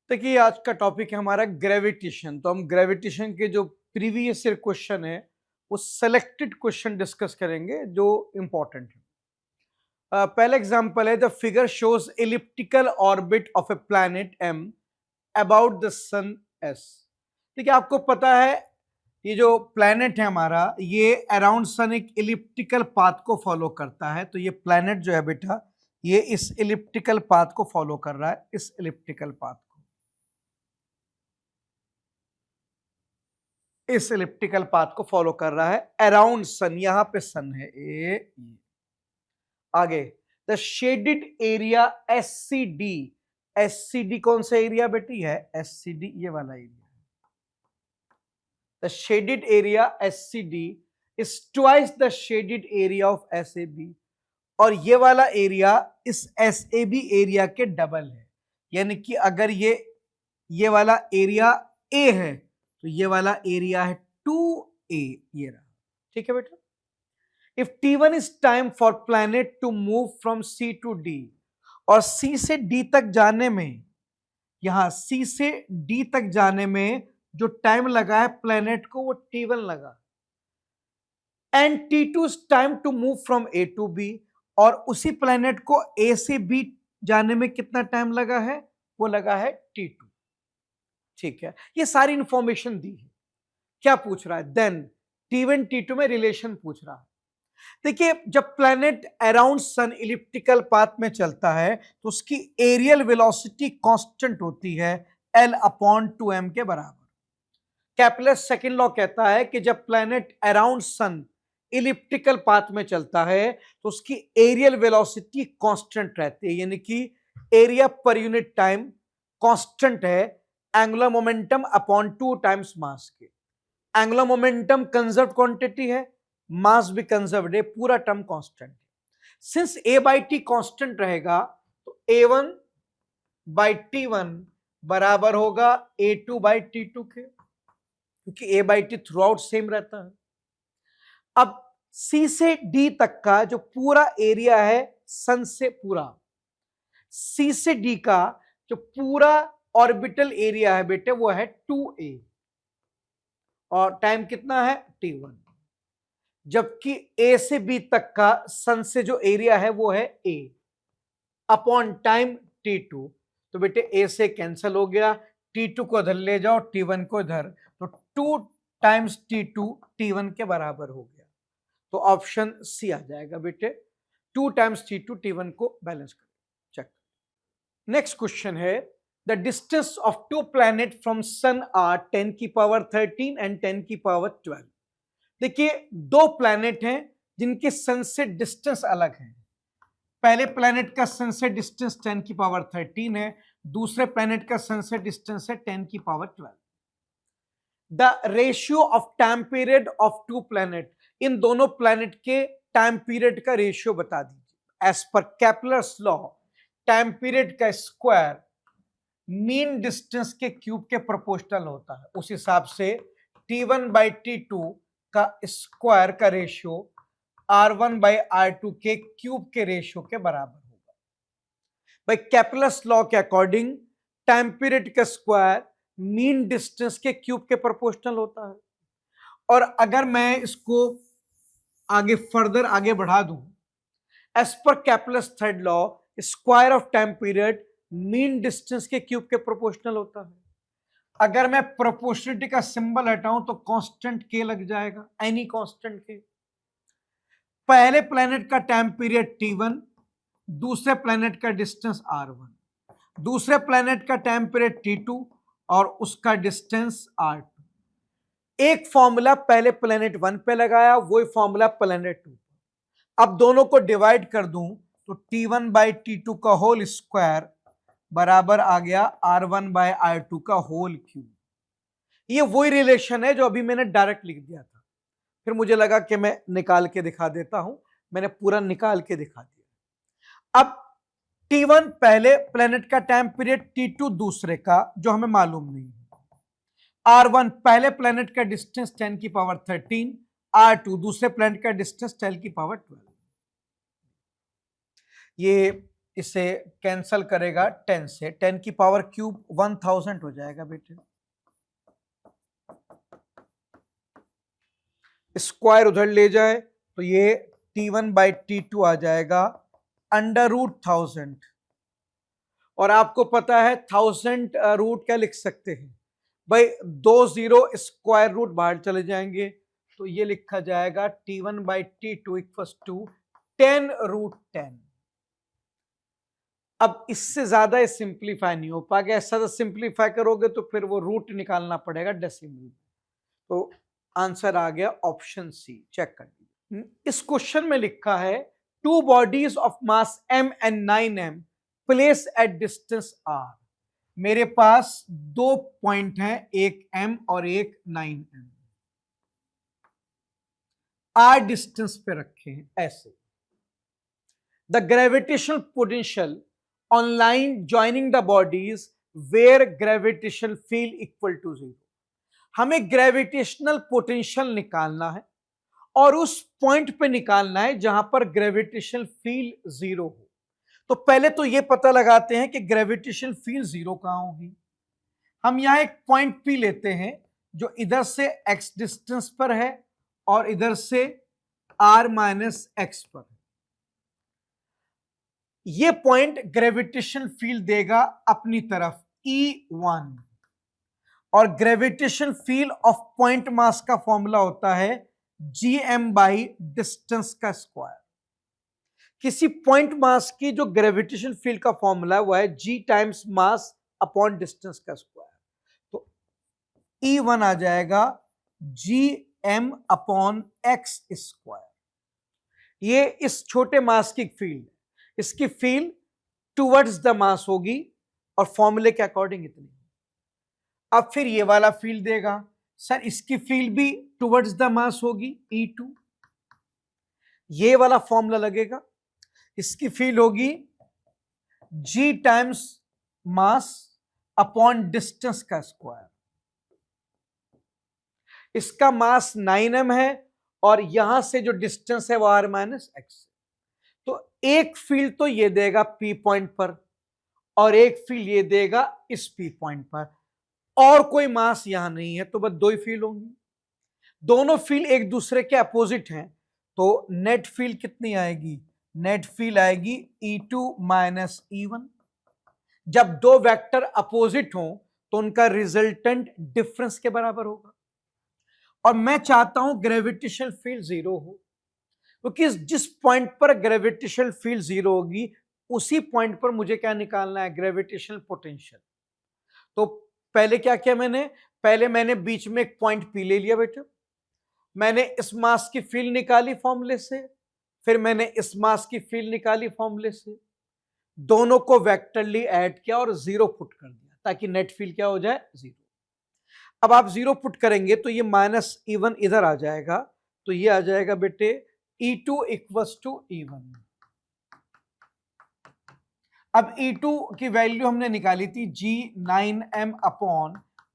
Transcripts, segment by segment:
देखिए आज का टॉपिक है हमारा ग्रेविटेशन। तो हम ग्रेविटेशन के जो प्रीवियस ईयर क्वेश्चन है वो सेलेक्टेड क्वेश्चन डिस्कस करेंगे जो इंपॉर्टेंट है। पहला एग्जांपल है the figure shows elliptical orbit of a planet M about the sun S. देखिए आपको पता है ये जो प्लैनेट है हमारा ये अराउंड सन एक एलिप्टिकल पाथ को फॉलो करता है। तो ये प्लैनेट जो है बेटा ये इस एलिप्टिकल पाथ को फॉलो कर रहा है, इस एलिप्टिकल पाथ को, इस एलिप्टिकल पाथ को फॉलो कर रहा है अराउंड सन। यहां पे सन है ये। आगे the shaded area SCD. SCD कौन सा एरिया बेटी है? एससीडी ये वाला area. The shaded area SCD is twice the shaded area of SAB. और ये वाला एरिया इस एसएबी एरिया के डबल है। यानी कि अगर ये वाला एरिया ए है तो ये वाला एरिया है 2a। ये रहा, ठीक है बेटा। If T1 is time for planet to move from C to D, और C से D तक जाने में, यहां C से D तक जाने में जो टाइम लगा है प्लैनेट को वो T1 लगा, and T2 is time to move from A to B, और उसी प्लैनेट को A से B जाने में कितना टाइम लगा है? वो लगा है T2। ठीक है, ये सारी इंफॉर्मेशन दी है। क्या पूछ रहा है? देन T1 T2 में रिलेशन पूछ रहा है। देखिए जब planet around sun elliptical path में चलता है तो उसकी एरियल वेलोसिटी कांस्टेंट होती है L/2m के बराबर। केपलर सेकंड लॉ कहता है कि जब planet around sun elliptical path में चलता है तो उसकी एरियल वेलोसिटी कांस्टेंट रहती है, यानी कि एरिया पर यूनिट टाइम कांस्टेंट है angular momentum upon 2 times mass के। एंगुलर मोमेंटम कंजर्व क्वांटिटी है, मास भी कंजर्व्ड है, पूरा टर्म कांस्टेंट है। Since a by T constant रहेगा तो a1 बाई t1 बराबर होगा a2 बाई t2 के, क्योंकि a by T through out same रहता है। अब C से D तक का जो पूरा एरिया है सन से, पूरा C से D का जो पूरा ऑर्बिटल एरिया है बेटे वो है 2a, और टाइम कितना है? t1। जबकि A से B तक का सन से जो एरिया है वो है A अपॉन टाइम T2। तो बेटे A से कैंसिल हो गया, T2 को इधर ले जाओ, T1 को इधर, तो 2 टाइम्स T2 T1 के बराबर हो गया। तो ऑप्शन सी आ जाएगा बेटे, 2 टाइम्स T2 T1 को बैलेंस करें। चेक। नेक्स्ट क्वेश्चन है the distance of 2 planet from sun are 10 की पावर 13 एंड 10 की पावर 12। देखिए दो प्लैनेट हैं जिनके सन से डिस्टेंस अलग है। पहले प्लैनेट का सन से डिस्टेंस 10 की पावर 13 है, दूसरे प्लैनेट का सन से डिस्टेंस है 10 की power 12। The ratio of time period of 2 planet, इन दोनों प्लैनेट के टाइम पीरियड का रेशियो बता दीजिए। As per Kepler's law time period का स्क्वायर मीन डिस्टेंस के क्यूब के प्रोपोर्शनल होता है। उस हिसाब से T1 बाई T2 का स्क्वायर का रेशियो R1 बाई R2 के क्यूब के रेशियो के बराबर होगा। भाई केपलर्स लॉ के अकॉर्डिंग टाइम पीरियड का स्क्वायर मीन डिस्टेंस के क्यूब के प्रोपोर्शनल होता है। और अगर मैं इसको आगे फर्दर आगे बढ़ा दूं, as per Kepler's third law square of time period mean distance के क्यूब के प्रोपोर्शनल होता है। अगर मैं प्रोपोर्शनलिटी का सिंबल हटाऊं तो कांस्टेंट के लग जाएगा, एनी कांस्टेंट के। पहले प्लैनेट का टाइम पीरियड T1, दूसरे प्लैनेट का डिस्टेंस R1, दूसरे प्लैनेट का टाइम पीरियड T2 और उसका डिस्टेंस R2। एक फॉर्मूला पहले प्लैनेट 1 पे लगाया, वही फॉर्मूला प्लैनेट 2। अब दोनों को डिवाइड कर दूं तो T1 बाई T2 का होल स्क्वायर बराबर आ गया R1 बाय R2 का होल क्यूब। ये वही रिलेशन है जो अभी मैंने डायरेक्ट लिख दिया था, फिर मुझे लगा कि मैं निकाल के दिखा देता हूं, मैंने पूरा निकाल के दिखा दिया। अब T1 पहले प्लेनेट का टाइम पीरियड, T2 दूसरे का जो हमें मालूम नहीं है, R1 पहले प्लेनेट का डिस्टेंस 10 की पावर 13, R2 दूसरे प्लेनेट का डिस्टेंस 10 की पावर 12। ये इसे कैंसल करेगा 10 से, 10 की पावर क्यूब 1000 हो जाएगा बेटे। स्क्वायर उधर ले जाए तो ये T1/T2 आ जाएगा √1000। और आपको पता है 1000 रूट क्या लिख सकते हैं भाई, 2 जीरो स्क्वायर रूट बाहर चले जाएंगे, तो ये लिखा जाएगा T1/T2 इक्वल्स टू 10√10। अब इससे ज्यादा सिंप्लीफाई नहीं हो पाएगा, ऐसा सिंप्लीफाई करोगे तो फिर वो रूट निकालना पड़ेगा डेसिमल। तो आंसर आ गया ऑप्शन सी, चेक कर लीजिए। इस क्वेश्चन में लिखा है two bodies of mass m and 9m place at distance r। मेरे पास दो पॉइंट हैं, एक m और एक 9m, r डिस्टेंस पे रखे हैं ऐसे। The gravitational potential on line joining the bodies where gravitational field equal to 0। हमें ग्रेविटेशनल पोटेंशियल निकालना है और उस पॉइंट पे निकालना है जहां पर ग्रेविटेशनल फील्ड 0 हो। तो पहले तो यह पता लगाते हैं कि ग्रेविटेशनल फील्ड 0 कहां होगी। हम यहां एक पॉइंट पी लेते हैं जो इधर से x डिस्टेंस पर है और इधर से r माइनस एक्स पर है। यह पॉइंट ग्रेविटेशनल फील्ड देगा अपनी तरफ E1, और gravitational field of point mass का फॉर्मूला होता है gm/डिस्टेंस का स्क्वायर। किसी पॉइंट मास की जो ग्रेविटेशनल फील्ड का फॉर्मूला है वो है g times mass upon distance का स्क्वायर। तो E1 आ जाएगा gm/x स्क्वायर। ये इस छोटे मास की फील्ड है, इसकी फील्ड टुवर्ड्स द मास होगी और फॉर्मूले के अकॉर्डिंग इतनी। अब फिर ये वाला फील्ड देगा, सर इसकी फील्ड भी टुवर्ड्स द मास होगी E2। ये वाला फॉर्मूला लगेगा, इसकी फील्ड होगी g times mass upon distance का स्क्वायर। इसका मास 9m है और यहां से जो डिस्टेंस है वो r माइनस एक्स। तो एक फील्ड तो ये देगा P पॉइंट पर और एक फील्ड ये देगा इस P पॉइंट पर, और कोई मास यहां नहीं है, तो बस दो ही फील्ड होंगी। दोनों फील्ड एक दूसरे के अपोजिट हैं, तो नेट फील्ड कितनी आएगी? नेट फील्ड आएगी E2 माइनस E1। जब दो वेक्टर अपोजिट हों तो उनका रिजल्टेंट डिफरेंस के बराबर होगा। और मैं चाहता हूं ग्रेविटेशनल फील्ड 0 हो, क्योंकि जिस पॉइंट पर ग्रेविटेशनल फील्ड 0 होगी उसी पॉइंट पर मुझे क्या निकालना है? Gravitational potential. तो पहले क्या किया मैंने? पहले मैंने बीच में एक पॉइंट पी ले लिया बेटा, मैंने इस मास की फील्ड निकाली फॉर्मूले से, फिर मैंने इस मास की फील्ड निकाली फॉर्मूले से, दोनों को वेक्टरली ऐड किया और 0 पुट कर दिया ताकि नेट फील्ड क्या हो जाए? 0। अब आप 0 पुट करेंगे तो ये माइनस E1 इधर आ जाएगा, तो ये आ जाएगा बेटे E2 इक्वल्स टू E1। अब E2 की वैल्यू हमने निकाली थी g9m upon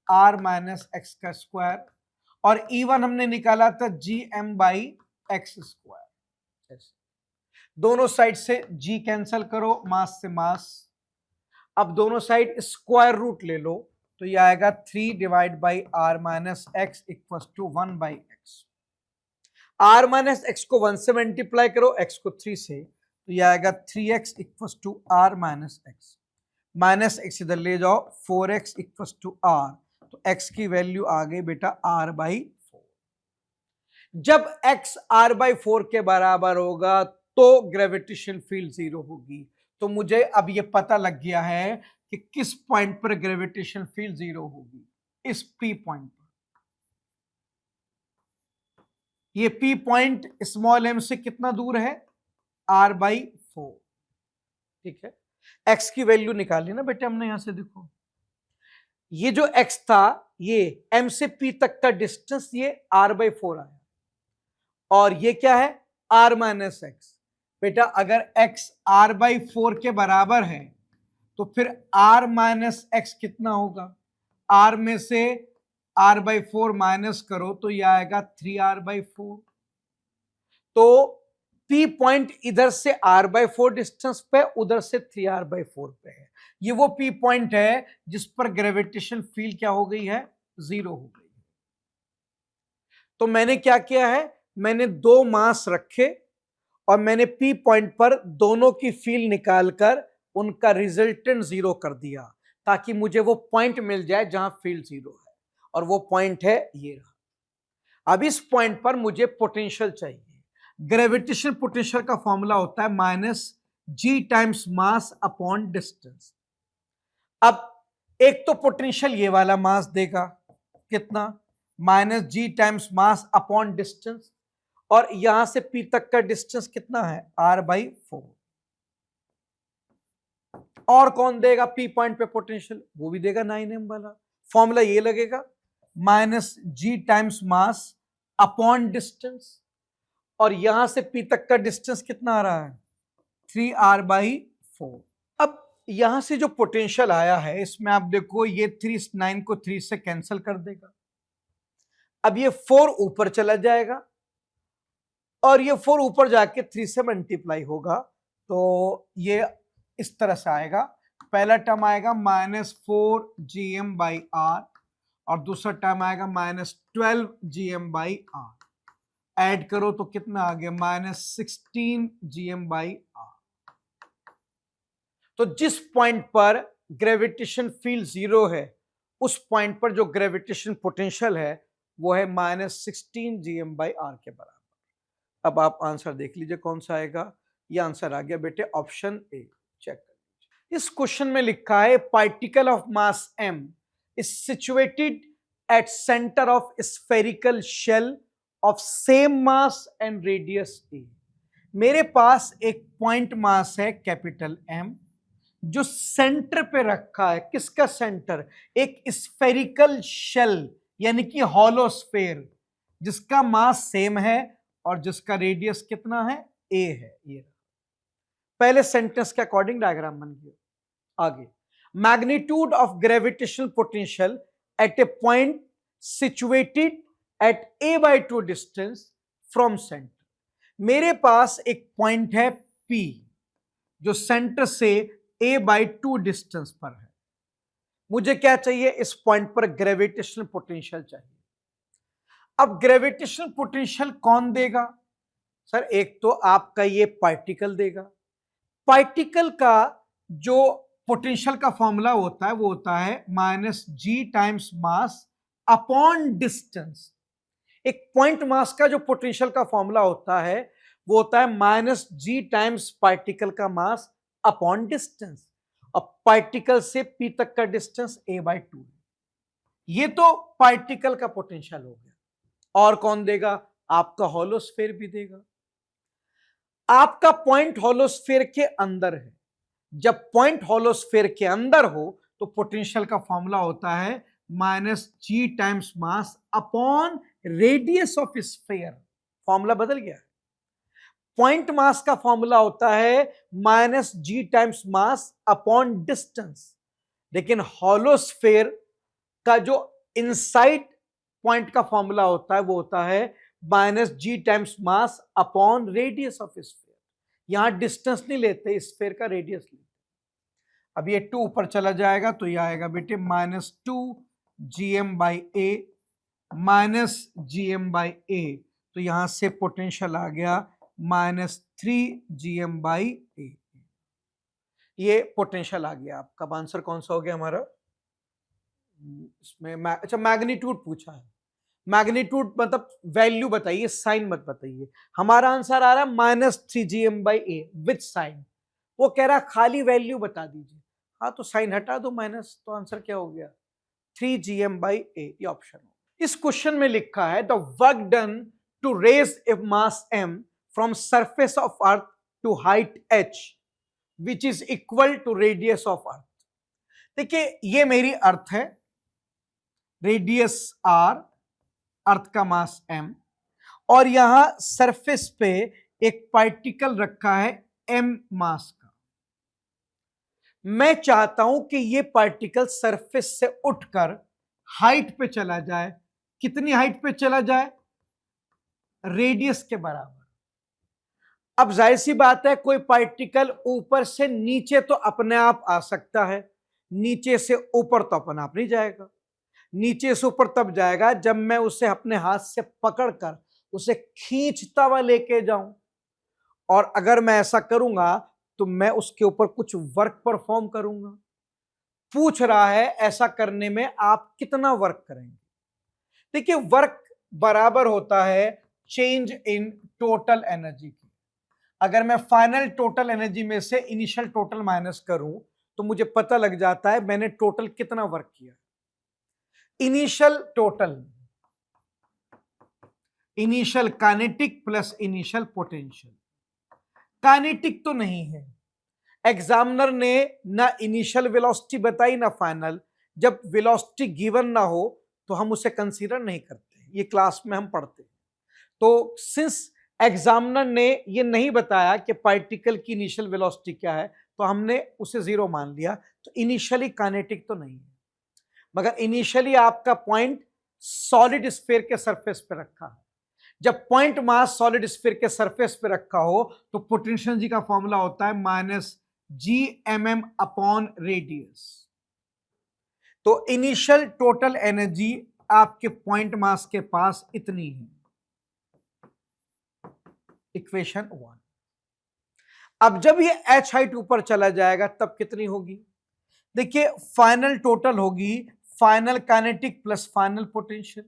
r minus x का स्क्वायर, और E1 हमने निकाला था gm/x स्क्वायर। दोनों साइड से g कैंसल करो, मास से मास। अब दोनों साइड स्क्वायर रूट ले लो, तो ये आएगा 3 divide by r minus x equal to 1/x। r minus x को 1 से मल्टीप्लाई करो, x को 3 से, तो ये आएगा 3x equal to r minus x. Minus x इधर ले जाओ, 4x इक्वल टू r, तो x की वैल्यू आ गई बेटा r/4। जब x r/4 के बराबर होगा तो ग्रेविटेशनल फील्ड 0 होगी। तो मुझे अब ये पता लग गया है कि किस पॉइंट पर ग्रेविटेशनल फील्ड 0 होगी, इस P पॉइंट पर। ये P पॉइंट स्मॉल m से कितना दूर है? r/4। ठीक है, x की वैल्यू निकाली ना बेटे हमने, यहां से देखो, ये जो x था ये m से P तक का डिस्टेंस, ये r/4 आया, और ये क्या है? r minus x. बेटा अगर x r/4 के बराबर है तो फिर r माइनस एक्स कितना होगा? r में से r/4 माइनस करो तो यह आएगा 3r/4। तो P पॉइंट इधर से r/4 डिस्टेंस पे, उधर से 3r/4 पे है। ये वो P पॉइंट है जिस पर ग्रेविटेशन फील्ड क्या हो गई है, 0 हो गई है। तो मैंने क्या किया है, मैंने दो मास रखे और मैंने P पॉइंट पर दोनों की फील्ड निकालकर उनका रिजल्टेंट 0 कर दिया, ताकि मुझे वो पॉइंट मिल जाए जहां फील्ड 0 है, और वो पॉइंट है ये रहा। अब इस पॉइंट पर मुझे पोटेंशियल चाहिए। ग्रेविटेशन पोटेंशियल का फॉर्मूला होता है -g times mass upon distance. अब एक तो पोटेंशियल ये वाला मास देगा, कितना, -g times mass upon distance, और यहां से P तक का डिस्टेंस कितना है, r/4। और कौन देगा P पॉइंट पे पोटेंशियल, वो भी देगा 9m वाला। फॉर्मूला ये लगेगा -g times mass upon distance, और यहां से P तक का डिस्टेंस कितना आ रहा है, 3r/4। अब यहां से जो पोटेंशियल आया है, इसमें आप देखो ये 9 को 3 से कैंसिल कर देगा। अब ये 4 ऊपर चला जाएगा और ये 4 ऊपर जाके 3 से मल्टीप्लाई होगा, तो ये इस तरह से आएगा। पहला टर्म आएगा -4gm/r और दूसरा टर्म आएगा -12gm/r। ऐड करो तो कितना आ गया, -16gm/r। तो जिस पॉइंट पर ग्रेविटेशन फील्ड 0 है, उस पॉइंट पर जो ग्रेविटेशन पोटेंशियल है वो है -16gm/r के बराबर। अब आप आंसर देख लीजिए कौन सा आएगा। ये आंसर आ गया बेटे ऑप्शन ए, चेक कर लीजिए। इस क्वेश्चन में लिखा है particle of mass m is situated at centre of spherical shell of same mass and radius a। मेरे पास एक पॉइंट मास है कैपिटल M, जो सेंटर पे रखा है। किसका सेंटर, एक स्फेरिकल शेल यानी कि हॉलो स्फेयर, जिसका मास सेम है और जिसका रेडियस कितना है, a है। ये पहले सेंटेंस के अकॉर्डिंग डायग्राम बन गया। आगे, magnitude of gravitational potential at A point situated at a/2 distance from centre. मेरे पास एक पॉइंट है P, जो सेंटर से a/2 डिस्टेंस पर है। मुझे क्या चाहिए, इस पॉइंट पर ग्रेविटेशनल पोटेंशियल चाहिए। अब ग्रेविटेशनल पोटेंशियल कौन देगा, सर एक तो आपका ये पार्टिकल देगा। पार्टिकल का जो पोटेंशियल का फॉर्मूला होता है वो होता है -g times mass upon distance. एक पॉइंट मास का जो पोटेंशियल का फॉर्मूला होता है वो होता है -g टाइम्स पार्टिकल का मास अपॉन डिस्टेंस। अब पार्टिकल से P तक का डिस्टेंस a/2। ये तो पार्टिकल का पोटेंशियल हो गया। और कौन देगा, आपका हॉलोस्फेयर भी देगा। आपका पॉइंट हॉलोस्फेयर के अंदर है। जब पॉइंट हॉलोस्फेयर के अंदर हो तो पोटेंशियल का फॉर्मूला होता है -g times mass upon radius of sphere. Formula बदल गया। पॉइंट मास का फॉर्मूला होता है -g times mass upon distance, लेकिन हॉलोस्फेयर का जो इनसाइड पॉइंट का फॉर्मूला होता है वो होता है -g times mass upon radius of sphere. यहां डिस्टेंस नहीं लेते, स्फीयर का रेडियस लेते। अब ये 2 ऊपर चला जाएगा तो ये आएगा बेटे -2gm/a -gm/a। तो यहां से पोटेंशियल आ गया -3gm/a। ये पोटेंशियल आ गया आपका। अब आंसर कौन सा हो गया हमारा इसमें, अच्छा मैग्नीट्यूड पूछा है। मैग्नीट्यूड मतलब वैल्यू बताइए, साइन मत बताइए। हमारा आंसर आ रहा है -3gm/a विद साइन। वो कह रहा खाली वैल्यू बता दीजिए। हाँ तो साइन हटा दो माइनस, तो आंसर क्या हो गया 3gm/a। ये ऑप्शन हो। इस क्वेश्चन में लिखा है the work done to raise a mass m from surface of earth to height h which is equal to radius of earth. देखिए ये मेरी अर्थ है, रेडियस r, अर्थ का मास m, और यहां सरफेस पे एक पार्टिकल रखा है m मास का। मैं चाहता हूं कि ये पार्टिकल सरफेस से उठकर हाइट पे चला जाए। कितनी हाइट पे चला जाए, रेडियस के बराबर। अब जाहिर सी बात है, कोई पार्टिकल ऊपर से नीचे तो अपने आप आ सकता है, नीचे से ऊपर तो अपने आप नहीं जाएगा। नीचे से ऊपर तब जाएगा जब मैं उसे अपने हाथ से पकड़कर उसे खींचता हुआ लेके जाऊं, और अगर मैं ऐसा करूंगा तो मैं उसके ऊपर कुछ वर्क परफॉर्म करूंगा। पूछ रहा है ऐसा करने में आप कितना वर्क करेंगे। देखिए, वर्क बराबर होता है चेंज इन टोटल एनर्जी की। अगर मैं फाइनल टोटल एनर्जी में से इनिशियल टोटल माइनस करूं तो मुझे पता लग जाता है मैंने टोटल कितना वर्क किया। Initial total, initial kinetic plus initial potential. Kinetic तो नहीं है, एग्जामिनर ने ना इनिशियल वेलोसिटी बताई ना फाइनल। जब वेलोसिटी गिवन ना हो तो हम उसे कंसीडर नहीं करते, ये क्लास में हम पढ़ते हैं। तो सिंस एग्जामिनर ने ये नहीं बताया कि पार्टिकल की इनिशियल वेलोसिटी क्या है, तो हमने उसे जीरो मान लिया। तो इनिशियली काइनेटिक तो नहीं है, मगर इनिशियली आपका पॉइंट सॉलिड स्फीयर के सरफेस पे रखा है। जब पॉइंट मास सॉलिड स्फीयर के सरफेस पे रखा हो तो पोटेंशियल जी का फॉर्मूला होता है -Gmm अपॉन रेडियस। तो इनिशियल टोटल एनर्जी आपके पॉइंट मास के पास इतनी है, इक्वेशन 1। अब जब ये h हाइट ऊपर चला जाएगा तब कितनी होगी? देखिए, फाइनल टोटल होगी final kinetic plus final potential.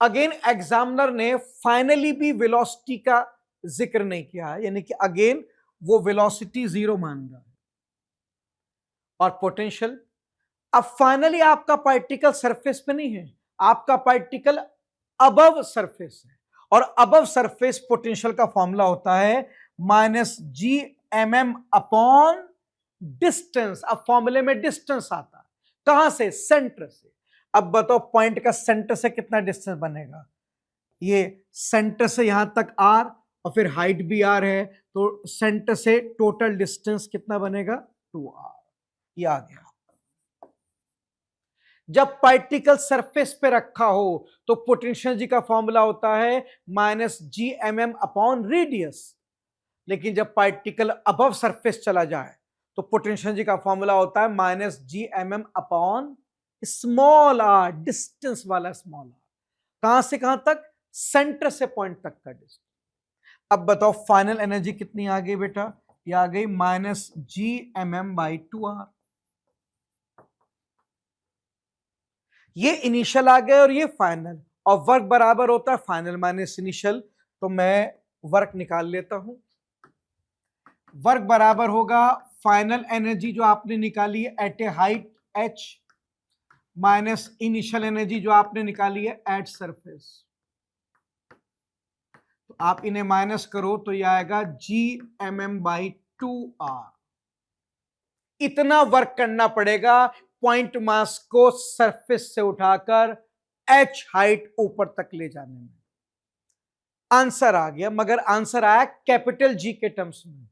Again examiner ने फाइनली भी वेलोसिटी का जिक्र नहीं किया है, यानी कि अगेन वो वेलोसिटी जीरो मान रहा है। और पोटेंशियल, अब फाइनली आपका पार्टिकल सरफेस पे नहीं है, आपका पार्टिकल अबव सरफेस है, और अबव सरफेस पोटेंशियल का फॉर्मूला होता है -Gmm अपॉन डिस्टेंस। अब फॉर्मूले में डिस्टेंस आता है कहां से? सेंटर से। अब बताओ पॉइंट का सेंटर से कितना डिस्टेंस बनेगा? ये सेंटर से यहां तक r और फिर हाइट भी r है, तो सेंटर से टोटल डिस्टेंस कितना बनेगा? 2r। ये आ गया। जब पार्टिकल सरफेस पे रखा हो तो पोटेंशियल जी का फॉर्मूला होता है -Gmm अपॉन रेडियस। लेकिन जब पार्टिकल अबव सरफेस चला जाए तो पोटेंशियल जी का फॉर्मूला होता है -Gmm upon small r, distance वाला स्मॉल r। कहां से कहां तक? सेंटर से पॉइंट तक का डिस्टेंस। अब बताओ फाइनल एनर्जी कितनी आ गई बेटा? ये आ गई -Gmm/2r। ये इनिशियल आ गया और ये फाइनल, और वर्क बराबर होता है फाइनल माइनस इनिशियल। तो मैं वर्क निकाल लेता हूं। वर्क बराबर होगा फाइनल एनर्जी जो आपने निकाली है at a height h minus initial energy जो आपने निकाली है एट सरफेस। तो आप इन्हें माइनस करो तो यह आएगा Gmm/2r। इतना वर्क करना पड़ेगा पॉइंट मास को सरफेस से उठाकर h हाइट ऊपर तक ले जाने में। आंसर आ गया, मगर आंसर आया कैपिटल G के टर्म्स में,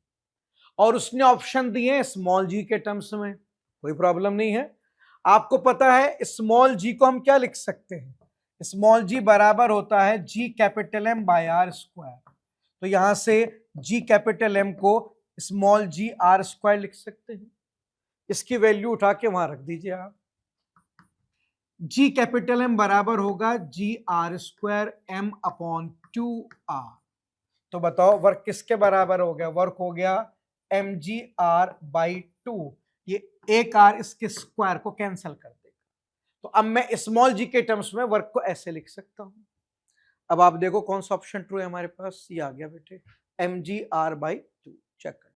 और उसने ऑप्शन दिए स्मॉल g के टर्म्स में। कोई प्रॉब्लम नहीं है। आपको पता है स्मॉल g को हम क्या लिख सकते हैं? स्मॉल g बराबर होता है Gm/r²। तो यहां से Gm को स्मॉल g r² लिख सकते हैं। इसकी वैल्यू उठा के वहां रख दीजिए आप। Gm बराबर होगा Gr² m/2r। तो बताओ वर्क किसके बराबर हो गया? वर्क हो गया mgr/2। ये एक r इसके स्क्वायर को कैंसिल कर देगा। तो अब मैं स्मॉल g के टर्म्स में वर्क को ऐसे लिख सकता हूं। अब आप देखो कौन सा ऑप्शन ट्रू है हमारे पास? ये आ गया बेटे mgr/2। चेक कर।